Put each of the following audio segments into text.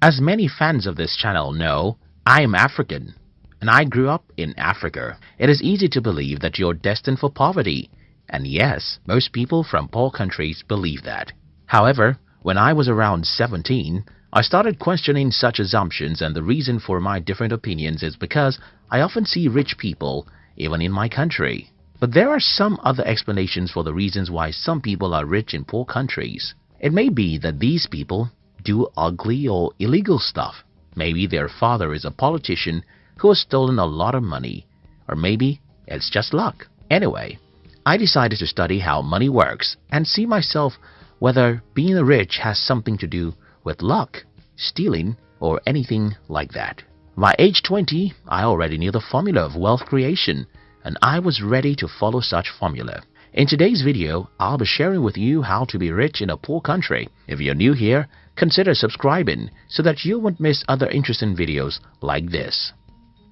As many fans of this channel know, I am African, and I grew up in Africa. It is easy to believe that you're destined for poverty, and yes, most people from poor countries believe that. However, when I was around 17, I started questioning such assumptions, and the reason for my different opinions is because I often see rich people even in my country. But there are some other explanations for the reasons why some people are rich in poor countries. It may be that these people do ugly or illegal stuff. Maybe their father is a politician who has stolen a lot of money, or maybe it's just luck. Anyway, I decided to study how money works and see myself whether being rich has something to do with luck, stealing, or anything like that. By age 20, I already knew the formula of wealth creation, and I was ready to follow such formula. In today's video, I'll be sharing with you how to be rich in a poor country. If you're new here, consider subscribing so that you won't miss other interesting videos like this.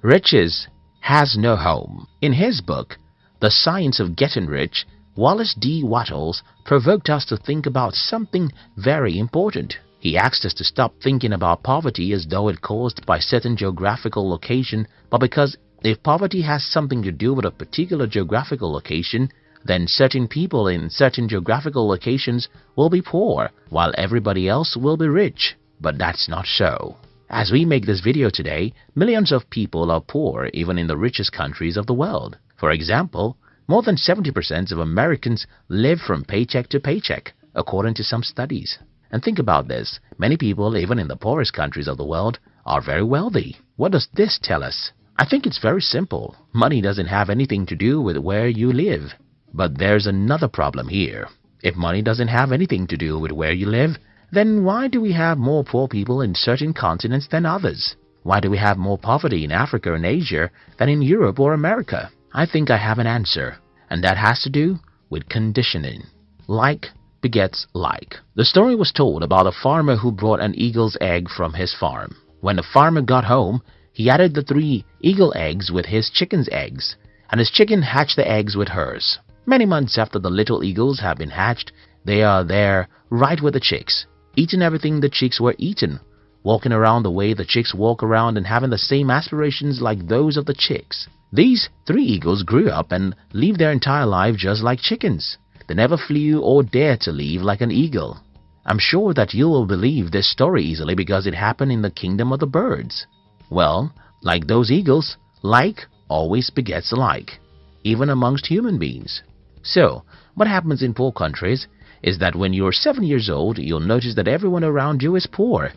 Riches has no home. In his book, The Science of Getting Rich, Wallace D. Wattles provoked us to think about something very important. He asked us to stop thinking about poverty as though it caused by certain geographical location, but because if poverty has something to do with a particular geographical location, then certain people in certain geographical locations will be poor, while everybody else will be rich. But that's not so. As we make this video today, millions of people are poor even in the richest countries of the world. For example, more than 70% of Americans live from paycheck to paycheck, according to some studies. And think about this, many people even in the poorest countries of the world are very wealthy. What does this tell us? I think it's very simple. Money doesn't have anything to do with where you live. But there's another problem here. If money doesn't have anything to do with where you live, then why do we have more poor people in certain continents than others? Why do we have more poverty in Africa and Asia than in Europe or America? I think I have an answer, and that has to do with conditioning. Like begets like. The story was told about a farmer who brought an eagle's egg from his farm. When the farmer got home, he added the 3 eagle eggs with his chicken's eggs, and his chicken hatched the eggs with hers. Many months after the little eagles have been hatched, they are there right with the chicks, eating everything the chicks were eaten, walking around the way the chicks walk around and having the same aspirations like those of the chicks. These 3 eagles grew up and lived their entire life just like chickens. They never flew or dared to live like an eagle. I'm sure that you will believe this story easily because it happened in the kingdom of the birds. Well, like those eagles, like always begets like, even amongst human beings. So, what happens in poor countries is that when you're 7 years old, you'll notice that everyone around you is poor.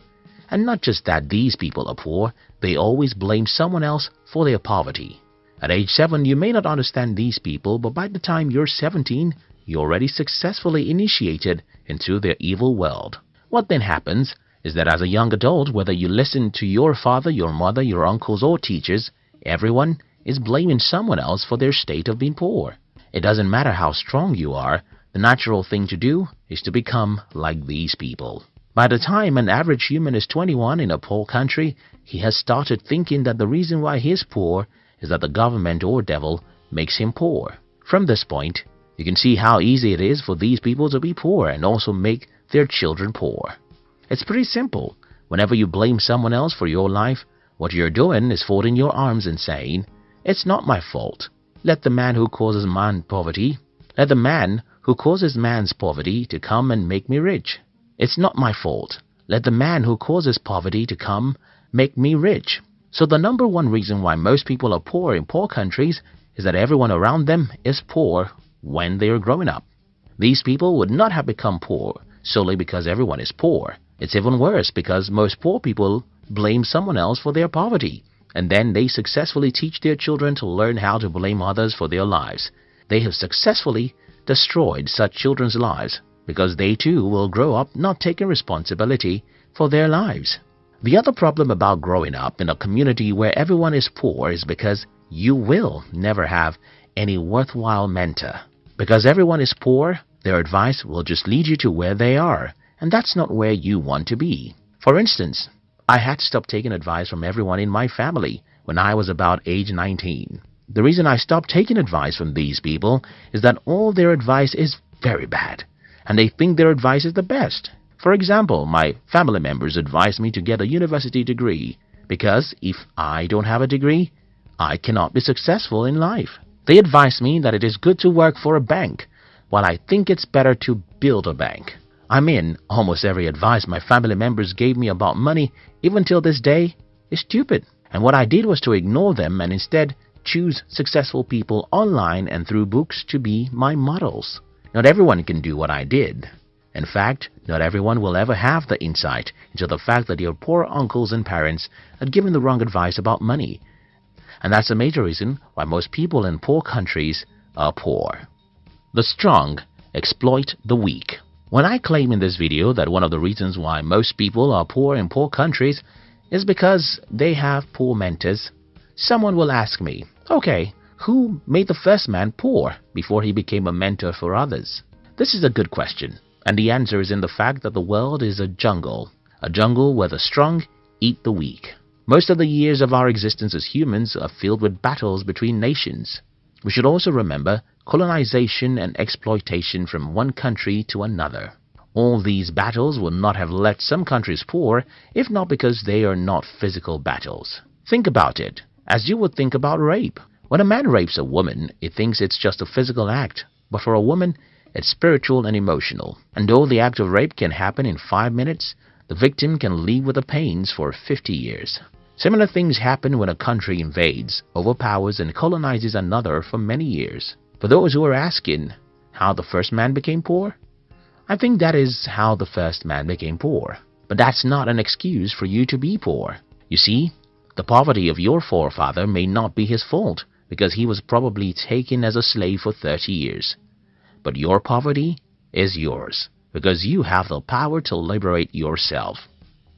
And not just that these people are poor, they always blame someone else for their poverty. At age 7, you may not understand these people, but by the time you're 17, you're already successfully initiated into their evil world. What then happens is that as a young adult, whether you listen to your father, your mother, your uncles or teachers, everyone is blaming someone else for their state of being poor. It doesn't matter how strong you are, the natural thing to do is to become like these people. By the time an average human is 21 in a poor country, he has started thinking that the reason why he is poor is that the government or devil makes him poor. From this point, you can see how easy it is for these people to be poor and also make their children poor. It's pretty simple. Whenever you blame someone else for your life, what you're doing is folding your arms and saying, "It's not my fault. Let the man who causes man's poverty to come and make me rich. It's not my fault. Let the man who causes poverty to come make me rich." So the number one reason why most people are poor in poor countries is that everyone around them is poor when they are growing up. These people would not have become poor solely because everyone is poor. It's even worse because most poor people blame someone else for their poverty, and then they successfully teach their children to learn how to blame others for their lives. They have successfully destroyed such children's lives because they too will grow up not taking responsibility for their lives. The other problem about growing up in a community where everyone is poor is because you will never have any worthwhile mentor. Because everyone is poor, their advice will just lead you to where they are, and that's not where you want to be. For instance, I had to stop taking advice from everyone in my family when I was about age 19. The reason I stopped taking advice from these people is that all their advice is very bad, and they think their advice is the best. For example, my family members advise me to get a university degree because if I don't have a degree, I cannot be successful in life. They advise me that it is good to work for a bank, while I think it's better to build a bank. I mean, almost every advice my family members gave me about money, even till this day, is stupid. And what I did was to ignore them and instead choose successful people online and through books to be my models. Not everyone can do what I did. In fact, not everyone will ever have the insight into the fact that your poor uncles and parents had given the wrong advice about money. And that's a major reason why most people in poor countries are poor. The strong exploit the weak. When I claim in this video that one of the reasons why most people are poor in poor countries is because they have poor mentors, someone will ask me, okay, who made the first man poor before he became a mentor for others? This is a good question, and the answer is in the fact that the world is a jungle where the strong eat the weak. Most of the years of our existence as humans are filled with battles between nations. We should also remember colonization and exploitation from one country to another. All these battles would not have left some countries poor if not because they are not physical battles. Think about it, as you would think about rape. When a man rapes a woman, he thinks it's just a physical act, but for a woman, it's spiritual and emotional. And though the act of rape can happen in 5 minutes, the victim can live with the pains for 50 years. Similar things happen when a country invades, overpowers, and colonizes another for many years. For those who are asking how the first man became poor, I think that is how the first man became poor. But that's not an excuse for you to be poor. You see, the poverty of your forefather may not be his fault because he was probably taken as a slave for 30 years. But your poverty is yours because you have the power to liberate yourself.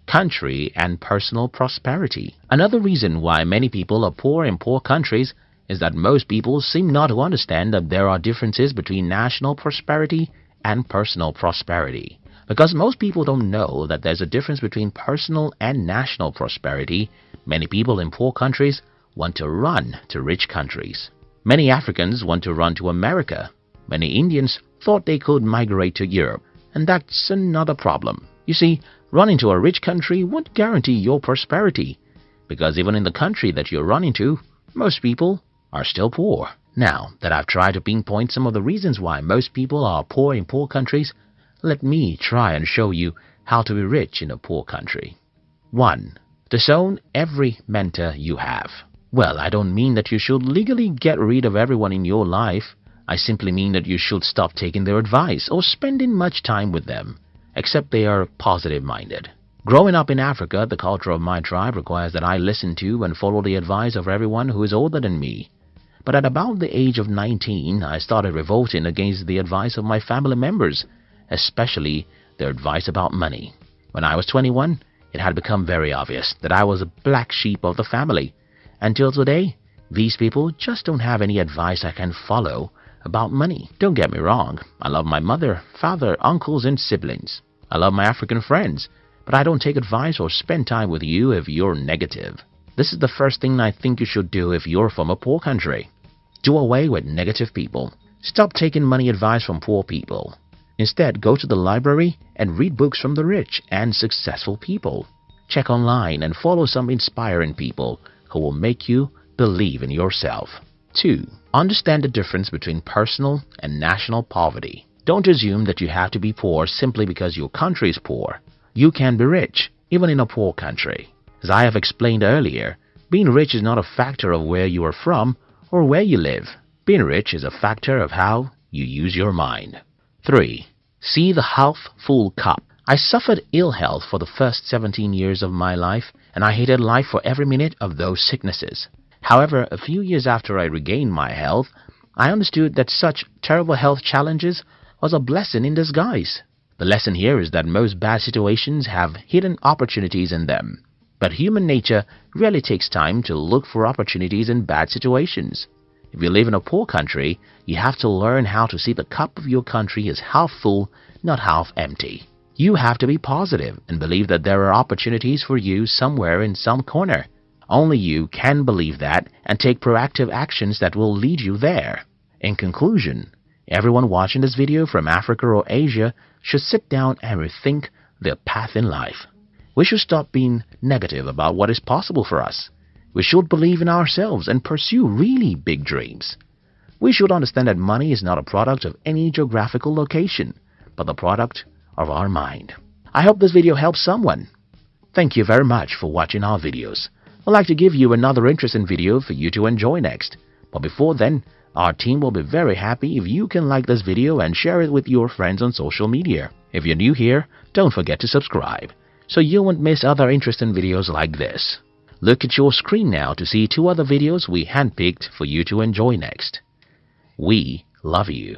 Country and personal prosperity. Another reason why many people are poor in poor countries is that most people seem not to understand that there are differences between national prosperity and personal prosperity. Because most people don't know that there's a difference between personal and national prosperity, many people in poor countries want to run to rich countries. Many Africans want to run to America. Many Indians thought they could migrate to Europe, and that's another problem. You see, running to a rich country won't guarantee your prosperity, because even in the country that you're running to, most people are still poor. Now that I've tried to pinpoint some of the reasons why most people are poor in poor countries, let me try and show you how to be rich in a poor country. 1. Disown every mentor you have. Well, I don't mean that you should legally get rid of everyone in your life. I simply mean that you should stop taking their advice or spending much time with them, except they are positive-minded. Growing up in Africa, the culture of my tribe requires that I listen to and follow the advice of everyone who is older than me. But at about the age of 19, I started revolting against the advice of my family members, especially their advice about money. When I was 21, it had become very obvious that I was a black sheep of the family. Until today, these people just don't have any advice I can follow about money. Don't get me wrong, I love my mother, father, uncles, and siblings. I love my African friends, but I don't take advice or spend time with you if you're negative. This is the first thing I think you should do if you're from a poor country. Do away with negative people. Stop taking money advice from poor people. Instead, go to the library and read books from the rich and successful people. Check online and follow some inspiring people who will make you believe in yourself. 2. Understand the difference between personal and national poverty. Don't assume that you have to be poor simply because your country is poor. You can be rich, even in a poor country. As I have explained earlier, being rich is not a factor of where you are from or where you live. Being rich is a factor of how you use your mind. 3. See the half-full cup. I suffered ill health for the first 17 years of my life, and I hated life for every minute of those sicknesses. However, a few years after I regained my health, I understood that such terrible health challenges was a blessing in disguise. The lesson here is that most bad situations have hidden opportunities in them. But human nature really takes time to look for opportunities in bad situations. If you live in a poor country, you have to learn how to see the cup of your country as half full, not half empty. You have to be positive and believe that there are opportunities for you somewhere in some corner. Only you can believe that and take proactive actions that will lead you there. In conclusion, everyone watching this video from Africa or Asia should sit down and rethink their path in life. We should stop being negative about what is possible for us. We should believe in ourselves and pursue really big dreams. We should understand that money is not a product of any geographical location, but the product of our mind. I hope this video helps someone. Thank you very much for watching our videos. I'd like to give you another interesting video for you to enjoy next. But before then, our team will be very happy if you can like this video and share it with your friends on social media. If you're new here, don't forget to subscribe, so you won't miss other interesting videos like this. Look at your screen now to see 2 other videos we handpicked for you to enjoy next. We love you.